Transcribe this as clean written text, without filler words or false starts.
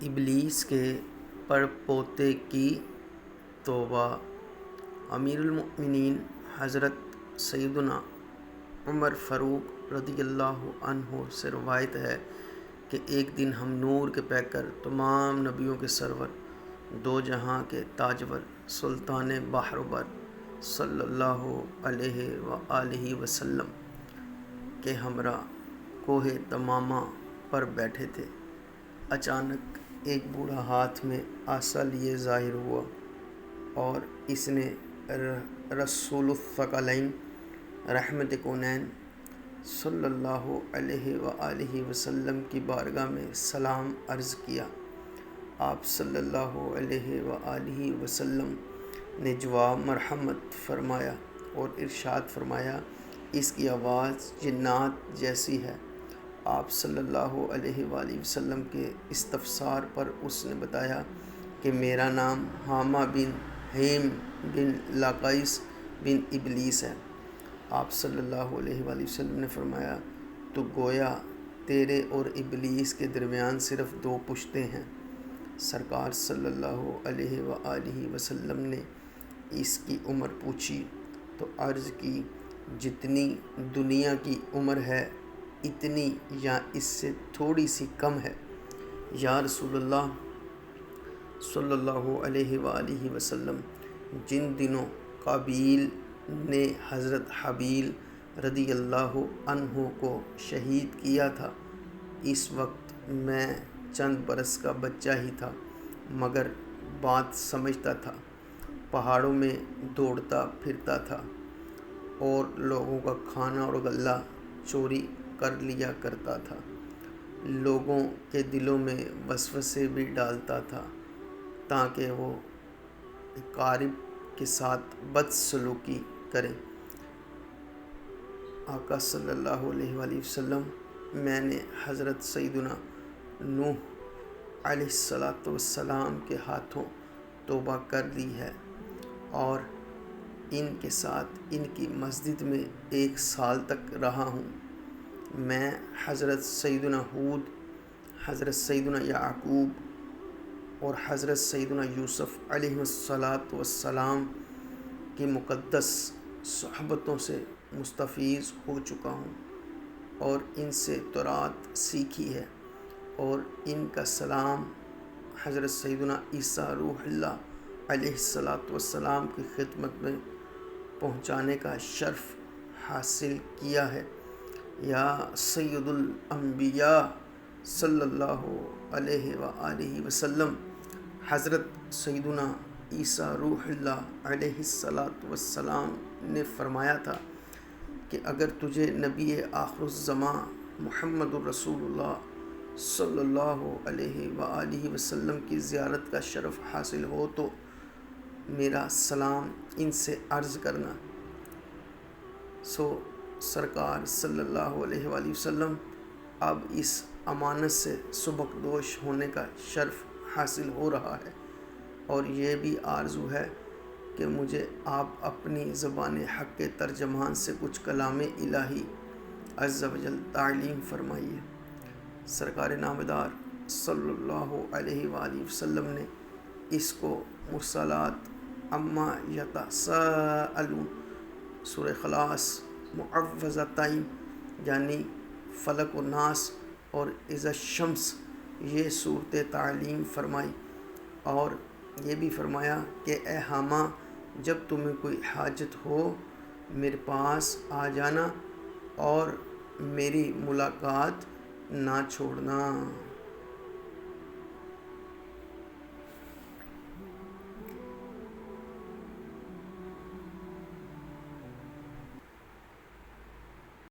ابلیس کے پڑپوتے کی توبہ۔ امیر المؤمنین حضرت سیدنا عمر فاروق رضی اللہ عنہ سے روایت ہے کہ ایک دن ہم نور کے پیکر، تمام نبیوں کے سرور، دو جہاں کے تاجور، سلطان بحر و بر صلی اللہ علیہ وآلہ وسلم کے ہمراہ کوہ تمامہ پر بیٹھے تھے۔ اچانک ایک بوڑھا ہاتھ میں عصا لیے ظاہر ہوا اور اس نے رسول الثقلین رحمت کونین صلی اللہ علیہ وآلہ وسلم کی بارگاہ میں سلام عرض کیا۔ آپ صلی اللہ علیہ وآلہ وسلم نے جواب مرحمت فرمایا اور ارشاد فرمایا، اس کی آواز جنات جیسی ہے۔ آپ صلی اللہ علیہ وآلہ وسلم کے استفسار پر اس نے بتایا کہ میرا نام حامہ بن حیم بن لاقیس بن ابلیس ہے۔ آپ صلی اللہ علیہ وآلہ وسلم نے فرمایا، تو گویا تیرے اور ابلیس کے درمیان صرف دو پشتیں ہیں۔ سرکار صلی اللہ علیہ وآلہ وسلم نے اس کی عمر پوچھی تو عرض کی، جتنی دنیا کی عمر ہے اتنی یا اس سے تھوڑی سی کم ہے۔ یا رسول اللہ صلی اللہ علیہ وآلہ وسلم، جن دنوں قابیل نے حضرت حابیل رضی اللہ عنہ کو شہید کیا تھا، اس وقت میں چند برس کا بچہ ہی تھا، مگر بات سمجھتا تھا، پہاڑوں میں دوڑتا پھرتا تھا اور لوگوں کا کھانا اور غلہ چوری کر لیا کرتا تھا، لوگوں کے دلوں میں وسوسے بھی ڈالتا تھا تاکہ وہ اقارب کے ساتھ بد سلوکی کریں۔ آقا صلی اللہ علیہ وآلہ وسلم، میں نے حضرت سیدنا نوح علیہ السلام کے ہاتھوں توبہ کر لی ہے اور ان کے ساتھ ان کی مسجد میں 1 سال تک رہا ہوں۔ میں حضرت سیدنا ہود، حضرت سیدنا یعقوب اور حضرت سیدنا یوسف علیہ السلام کی مقدس صحبتوں سے مستفیض ہو چکا ہوں اور ان سے تورات سیکھی ہے، اور ان کا سلام حضرت سیدنا عیسیٰ روح اللہ علیہ السلام کی خدمت میں پہنچانے کا شرف حاصل کیا ہے۔ یا سید الانبیاء صلی اللہ علیہ وآلہ وسلم، حضرت سیدنا عیسیٰ روح اللہ علیہ السلام نے فرمایا تھا کہ اگر تجھے نبی آخر الزماں محمد الرسول اللہ صلی اللہ علیہ وآلہ وسلم کی زیارت کا شرف حاصل ہو تو میرا سلام ان سے عرض کرنا۔ سو سرکار صلی اللہ علیہ وآلہ وسلم اب اس امانت سے سبکدوش ہونے کا شرف حاصل ہو رہا ہے، اور یہ بھی آرزو ہے کہ مجھے آپ اپنی زبان حق کے ترجمان سے کچھ کلام الہی عز و جل تعلیم فرمائیے۔ سرکار نامدار صلی اللہ علیہ وآلہ وسلم نے اس کو مرسلات عما یتساءلون، سورہ اخلاص، معوذتین یعنی فلق و ناس اور اذا الشمس، یہ صورتیں تعلیم فرمائی، اور یہ بھی فرمایا کہ اے حامہ، جب تمہیں کوئی حاجت ہو میرے پاس آ جانا اور میری ملاقات نہ چھوڑنا۔